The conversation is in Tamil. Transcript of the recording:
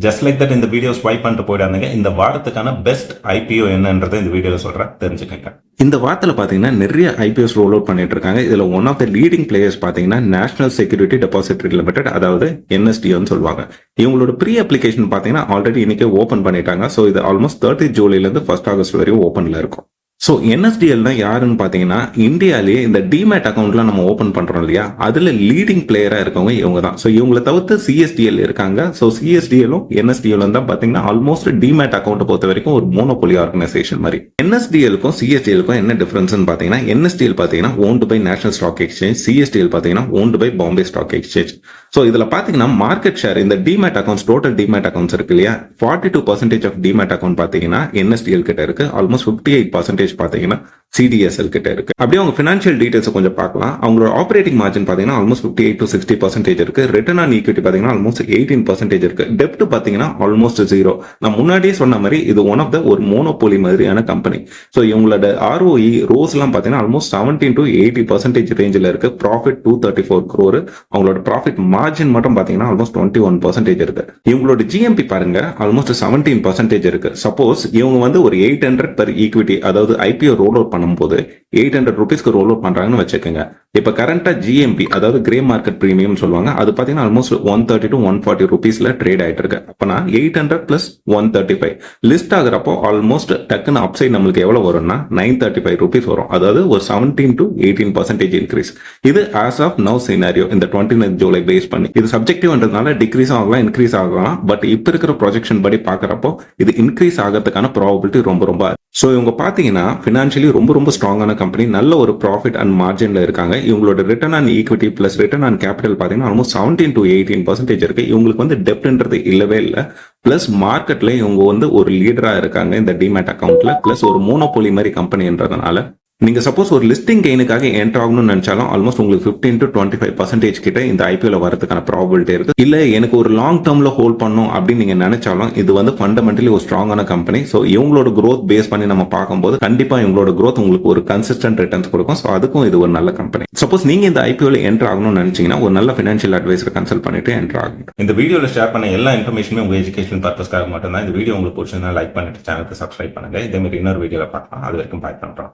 ஜஸ்ட் லைக் தட் இந்த வீடியோ ஸ்வைப் பண்ணிட்டு போயிடாதுங்க. இந்த வாரத்துக்கான பெஸ்ட் ஐபிஓ என்னன்றதை இந்த வீடியோவில் சொல்கிறேன், தெரிஞ்சுக்கங்க. இந்த வாரத்தில் பார்த்தீங்கன்னா நிறைய ஐபிஓஸ் ரோல் அவுட் பண்ணிட்டு இருக்காங்க. இதில் one of the leading players பார்த்தீங்கன்னா நேஷனல் செக்யூரிட்டி டெபாசிட்டரி லிமிடெட், அதாவது என்எஸ்டிஓன்னு சொல்லுவாங்க. இவங்களோட ப்ரீ அப்ளிகேஷன் பார்த்தீங்கன்னா ஆல்ரெடி இன்னைக்கு ஓப்பன் பண்ணிட்டாங்க. ஸோ இது ஆல்மோஸ்ட் 30 ஜூலைலேருந்து 1 ஆகஸ்ட் வரையும் ஓப்பனில் இருக்கும். ஸோ என்எஸ்டிஎல்னா யாருன்னு பார்த்தீங்கன்னா இந்தியாலேயே இந்த டிமேட் அக்கௌண்ட்லாம் நம்ம ஓப்பன் பண்ணுறோம் இல்லையா, அதில் லீடிங் பிளேயராக இருக்கவங்க இவங்க தான். ஸோ இவங்களை தவிர்த்து சிஎஸ்டிஎல் இருக்காங்க. ஸோ சிஎஸ்டிஎலும் என்எஸ்டிஎலும் தான் பார்த்தீங்கன்னா ஆல்மோஸ்ட் டிமேட் அக்கௌண்ட்டை பொறுத்த வரைக்கும் ஒரு மோனோபோலி ஆர்கனைசேஷன் மாதிரி. என்எஸ்டிஎலுக்கும் சிஎஸ்டிஎலுக்கும் என்ன டிஃபரன்ஸ்னு பார்த்தீங்கன்னா, என்எஸ்டிஎல் பார்த்தீங்கன்னா owned by national stock exchange, CSDL பார்த்தீங்கன்னா owned by Bombay stock exchange. So இதில் பார்த்தீங்கன்னா மார்க்கெட் ஷேர் இந்த demat accounts, total demat accounts இருக்கு இல்லையா, 42% ஆஃப் டிமேட் அக்கௌண்ட் பார்த்தீங்கன்னா என்எஸ்டிஎல் கிட்ட இருக்கு. ஆல்மோஸ்ட் 58% பார்த்தீங்கன்னா சிடிஎஸ்எல் கிட்ட இருக்கு. அப்படியே அவங்க ஃபினான்ஷியல் டீடைல்ஸ் கொஞ்சம் பார்க்கலாம். அவங்களோட ஆப்பரேட்டிங் மார்ஜின் பார்த்தீங்கன்னா ஆல்மோஸ்ட் 58 to 60% இருக்கு. ரிட்டர்ன் ஆன் ஈக்விட்டி பார்த்தீங்கன்னா ஆல்மோஸ்ட் 18% இருக்கு. டெப்ட் பார்த்தீங்கன்னா ஆல்மோஸ்ட் 0. நான் முன்னாடியே சொன்ன மாதிரி இது ஒன் ஆஃப் த ஒரு மோனோபோலி மாதிரியான கம்பெனி. ஸோ இவங்களோட ஆர்ஓஇ ரோஸ்லாம் பார்த்தீங்கன்னா ஆல்மோஸ்ட் 17 to 80% ரேஞ்சில் இருக்கு. Profit 234 crore. அவங்களோட ப்ராஃபிட் மார்ஜின் மட்டும் பார்த்தீங்கன்னா ஆல்மோஸ்ட் 21% இருக்கு. இவங்களோட ஜிஎம்பி பாருங்க ஆல்மோஸ்ட் 17% இருக்கு. சப்போஸ் இவங்க வந்து ஒரு 800 per ஈக்விட்டி, அதாவது ஐபிஓ ரோல் அவுட் பண்ணும்போது 800 rupeesக்கு ரோல் அவுட் பண்றாங்கன்னு வச்சுக்கோங்க. இப்ப கரண்டா ஜிஎம்பி, அதாவது கிரே மார்க்கெட் பிரீமியம் சொல்லுவாங்க, அது பாத்தீங்கன்னா ஆல்மோஸ்ட் 130 to 140 rupeesல ட்ரேட் ஆயிட்டு இருக்கு. அப்பனா 800 plus 135 லிஸ்ட் ஆகுறப்போ ஆல்மோஸ்ட் டக்குன்னு அப்சைட் நம்மளுக்கு எவ்வளவு வரும்னா 935 rupees வரும். அதாவது ஒரு 17 to 18% இன்க்ரீஸ். இது ஆஸ் ஆஃப் நவ் சினாரியோ இந்த 29 ஜூலை பேஸ் பண்ணி. இது சப்ஜெக்டிவ்ன்றதுனால டிக்ரீஸ் ஆகலாம், இன்க்ரீஸ் ஆகலாம். பட் இப்ப இருக்கிற ப்ரொஜெக்ஷன் படி பாக்குறப்போ இது இன்க்ரீஸ் ஆகிறதுக்கான ப்ராபபிலிட்டி ரொம்ப. ஸோ இவங்க பார்த்தீங்கன்னா ஃபினான்ஷியலி ரொம்ப ஸ்ட்ராங்கான கம்பெனி, நல்ல ஒரு ப்ராஃபிட் அண்ட் மார்ஜினில் இருக்காங்க. இவங்களோட return on equity plus return on capital பார்த்தீங்கன்னா ஆல்மோஸ்ட் 17 to 18% இருக்கு. இவங்களுக்கு வந்து டெப்ட்ன்றது இல்லவே இல்லை. பிளஸ் மார்க்கெட்ல இவங்க வந்து ஒரு லீடரா இருக்காங்க இந்த டிமேட் அக்கௌண்ட்ல. பிளஸ் ஒரு மோனோபோலி மாதிரி கம்பெனின்றதுனால நீங்க சப்போஸ் ஒரு லிஸ்டிங் கெயினுக்காக என்டர் ஆகணும்னு நினைச்சாலும் ஆல்மோஸ்ட் உங்களுக்கு 15 to 25% கிட்ட இந்த ஐபிஓல வரதுக்கான ப்ராபபிலிட்டி இருக்கு. இல்ல எனக்கு ஒரு லாங் டேர்ம்ல ஹோல்ட் பண்ணும் அப்படின்னு நீங்க நினைச்சாலும் இது வந்து ஃபண்டமெண்டலி ஒரு ஸ்ட்ராங்கான கம்பெனி. ஸோ இவங்களோட growth பேஸ் பண்ணி நம்ம பார்க்கும்போது கண்டிப்பா இவங்களோட growth உங்களுக்கு ஒரு கன்சிஸ்டன்ட் ரிட்டர்ன்ஸ் கொடுக்கும். ஸோ அதுக்கும் இது ஒரு நல்ல கம்பெனி. சப்போஸ் நீங்க இந்த ஐபிஓல என்டர் ஆகணும்னு நினைச்சீங்கன்னா ஒரு நல்ல ஃபினான்ஷியல் அட்வைசர் கன்சல்ட் பண்ணிட்டு என்டர் ஆகும். இந்த வீடியோல ஷேர் பண்ண எல்லா இன்ஃபர்மேஷனுமே உங்க எஜுகேஷன் பர்பஸ்க்காக மட்டும் தான். இந்த வீடியோ உங்களுக்கு பிடிச்சிருந்தா லைக் பண்ணிட்டு சேனலுக்கு சப்ஸ்கிரைப் பண்ணுங்க. இதே மாதிரி இன்னொரு வீடியோல பார்க்கலாம். அது வரைக்கும் பாய் பண்றோம்.